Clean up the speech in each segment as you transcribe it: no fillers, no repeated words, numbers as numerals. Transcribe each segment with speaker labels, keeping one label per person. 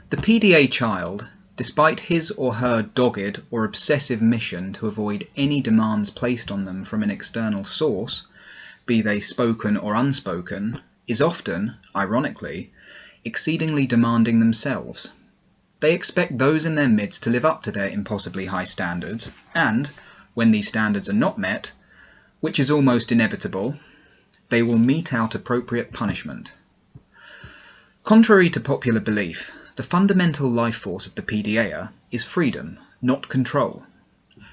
Speaker 1: The PDA child, despite his or her dogged or obsessive mission to avoid any demands placed on them from an external source, be they spoken or unspoken, is often, ironically, exceedingly demanding themselves. They expect those in their midst to live up to their impossibly high standards, and, when these standards are not met, which is almost inevitable, they will mete out appropriate punishment. Contrary to popular belief, the fundamental life force of the PDAer is freedom, not control.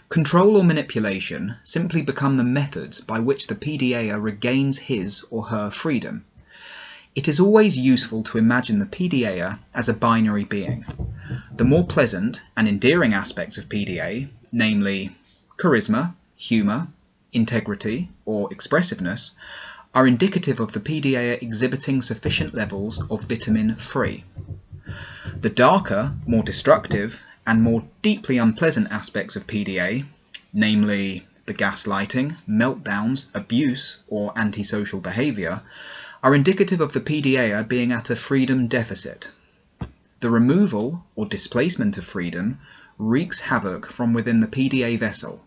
Speaker 1: Control or manipulation simply become the methods by which the PDAer regains his or her freedom. It is always useful to imagine the PDAer as a binary being. The more pleasant and endearing aspects of PDA, namely charisma, humour, integrity, or expressiveness, are indicative of the PDAer exhibiting sufficient levels of vitamin free. The darker, more destructive, and more deeply unpleasant aspects of PDA, namely the gaslighting, meltdowns, abuse, or antisocial behaviour, are indicative of the PDAer being at a freedom deficit. The removal or displacement of freedom wreaks havoc from within the PDA vessel.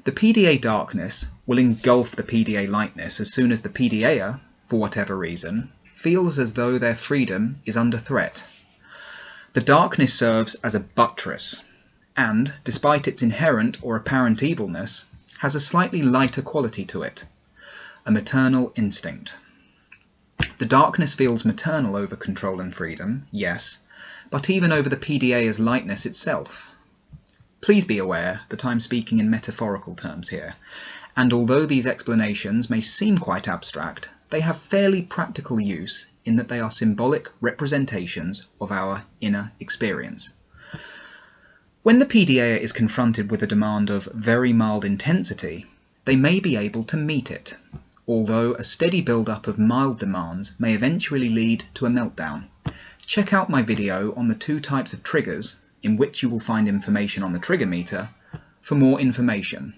Speaker 1: The PDA darkness will engulf the PDA lightness as soon as the PDAer, for whatever reason, feels as though their freedom is under threat. The darkness serves as a buttress, and, despite its inherent or apparent evilness, has a slightly lighter quality to it, a maternal instinct. The darkness feels maternal over control and freedom, yes, but even over the PDAer's lightness itself. Please be aware that I'm speaking in metaphorical terms here, and although these explanations may seem quite abstract, they have fairly practical use in that they are symbolic representations of our inner experience. When the PDAer is confronted with a demand of very mild intensity, they may be able to meet it, although a steady build-up of mild demands may eventually lead to a meltdown. Check out my video on the 2 types of triggers, in which you will find information on the trigger meter, for more information.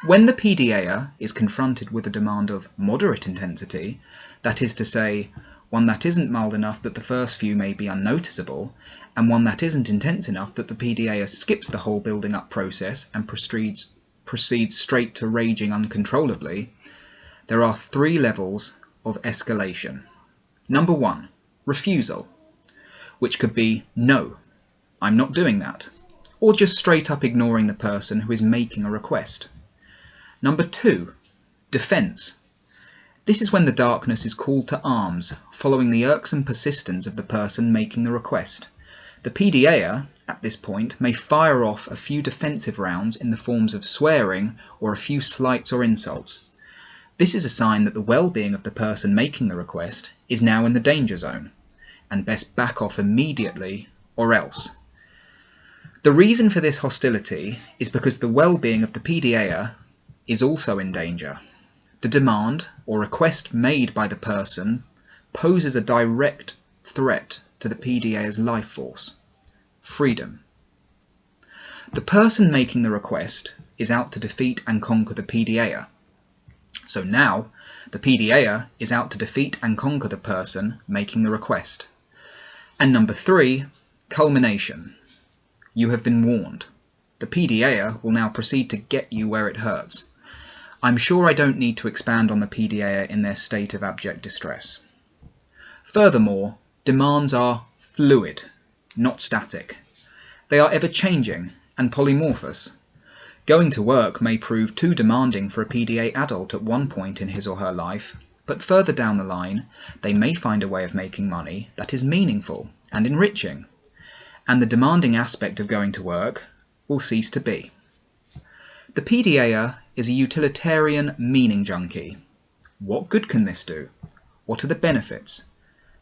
Speaker 1: When the PDAer is confronted with a demand of moderate intensity, that is to say, one that isn't mild enough that the first few may be unnoticeable, and one that isn't intense enough that the PDAer skips the whole building up process and proceeds straight to raging uncontrollably, there are 3 levels of escalation. Number 1, refusal, which could be no, I'm not doing that, or just straight up ignoring the person who is making a request. Number 2, defense. This is when the darkness is called to arms, following the irksome persistence of the person making the request. The PDAer, at this point, may fire off a few defensive rounds in the forms of swearing or a few slights or insults. This is a sign that the well-being of the person making the request is now in the danger zone, and best back off immediately or else. The reason for this hostility is because the well-being of the PDAer is also in danger. The demand or request made by the person poses a direct threat to the PDAer's life force, freedom. The person making the request is out to defeat and conquer the PDAer. So now, the PDAer is out to defeat and conquer the person making the request. And number 3, culmination. You have been warned. The PDAer will now proceed to get you where it hurts. I'm sure I don't need to expand on the PDAer in their state of abject distress. Furthermore, demands are fluid, not static. They are ever-changing and polymorphous. Going to work may prove too demanding for a PDA adult at one point in his or her life, but further down the line, they may find a way of making money that is meaningful and enriching, and the demanding aspect of going to work will cease to be. The PDAer is a utilitarian meaning junkie. What good can this do? What are the benefits?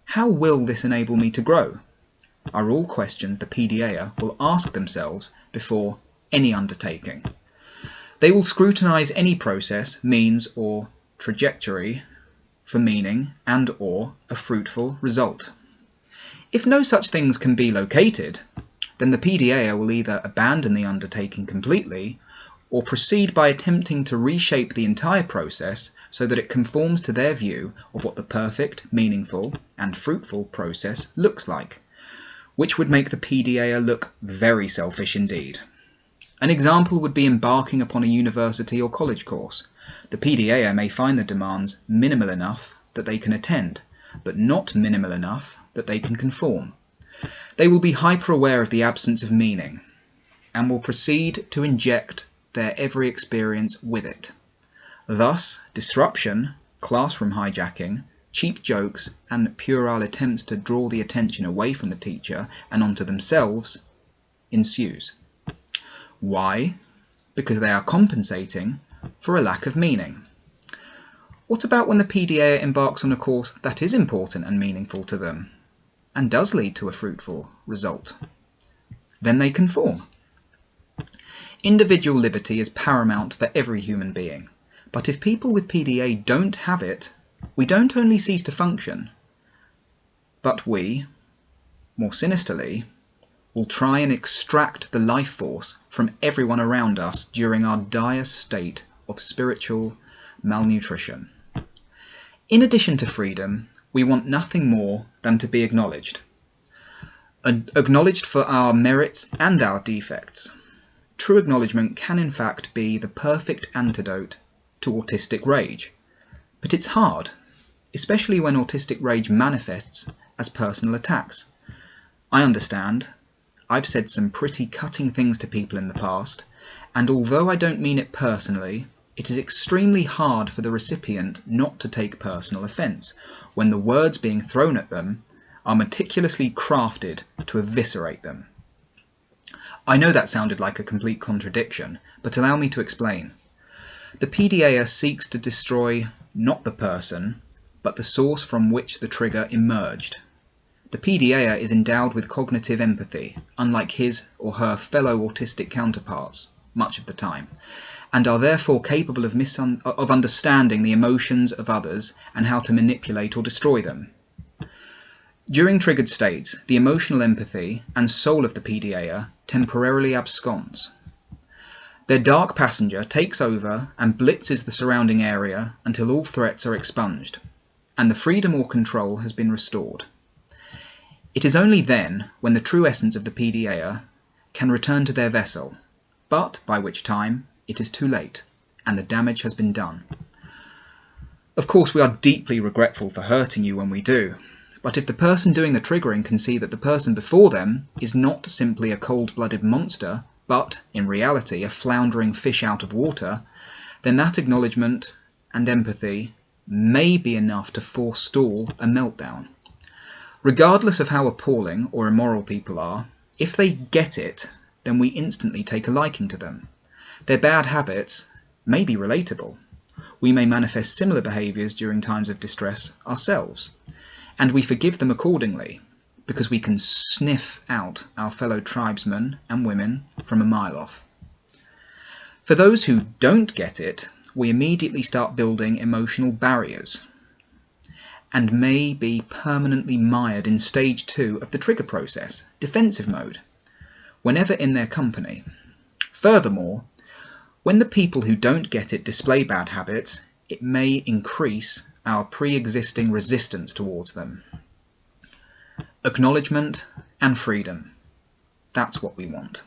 Speaker 1: How will this enable me to grow? Are all questions the PDAer will ask themselves before any undertaking. They will scrutinize any process, means, or trajectory for meaning and or a fruitful result. If no such things can be located, then the PDAer will either abandon the undertaking completely or proceed by attempting to reshape the entire process so that it conforms to their view of what the perfect, meaningful, and fruitful process looks like, which would make the PDAer look very selfish indeed. An example would be embarking upon a university or college course. The PDAer may find the demands minimal enough that they can attend, but not minimal enough that they can conform. They will be hyper-aware of the absence of meaning, and will proceed to inject their every experience with it. Thus, disruption, classroom hijacking, cheap jokes, and puerile attempts to draw the attention away from the teacher and onto themselves ensues. Why? Because they are compensating for a lack of meaning. What about when the PDAer embarks on a course that is important and meaningful to them, and does lead to a fruitful result? Then they conform. Individual liberty is paramount for every human being, but if people with PDA don't have it, we don't only cease to function, but we, more sinisterly, will try and extract the life force from everyone around us during our dire state of spiritual malnutrition. In addition to freedom, we want nothing more than to be acknowledged. Acknowledged for our merits and our defects. True acknowledgement can in fact be the perfect antidote to autistic rage. But it's hard, especially when autistic rage manifests as personal attacks. I understand. I've said some pretty cutting things to people in the past, and although I don't mean it personally, it is extremely hard for the recipient not to take personal offence when the words being thrown at them are meticulously crafted to eviscerate them. I know that sounded like a complete contradiction, but allow me to explain. The PDAer seeks to destroy not the person, but the source from which the trigger emerged. The PDAer is endowed with cognitive empathy, unlike his or her fellow autistic counterparts, much of the time, and are therefore capable of understanding the emotions of others and how to manipulate or destroy them. During triggered states, the emotional empathy and soul of the PDAer temporarily absconds. Their dark passenger takes over and blitzes the surrounding area until all threats are expunged, and the freedom or control has been restored. It is only then when the true essence of the PDAer can return to their vessel, but by which time it is too late, and the damage has been done. Of course, we are deeply regretful for hurting you when we do, but if the person doing the triggering can see that the person before them is not simply a cold-blooded monster, but, in reality, a floundering fish out of water, then that acknowledgement and empathy may be enough to forestall a meltdown. Regardless of how appalling or immoral people are, if they get it, then we instantly take a liking to them. Their bad habits may be relatable. We may manifest similar behaviours during times of distress ourselves, and we forgive them accordingly, because we can sniff out our fellow tribesmen and women from a mile off. For those who don't get it, we immediately start building emotional barriers, and may be permanently mired in stage 2 of the trigger process, defensive mode, whenever in their company. Furthermore, when the people who don't get it display bad habits, it may increase our pre-existing resistance towards them. Acknowledgement and freedom. That's what we want.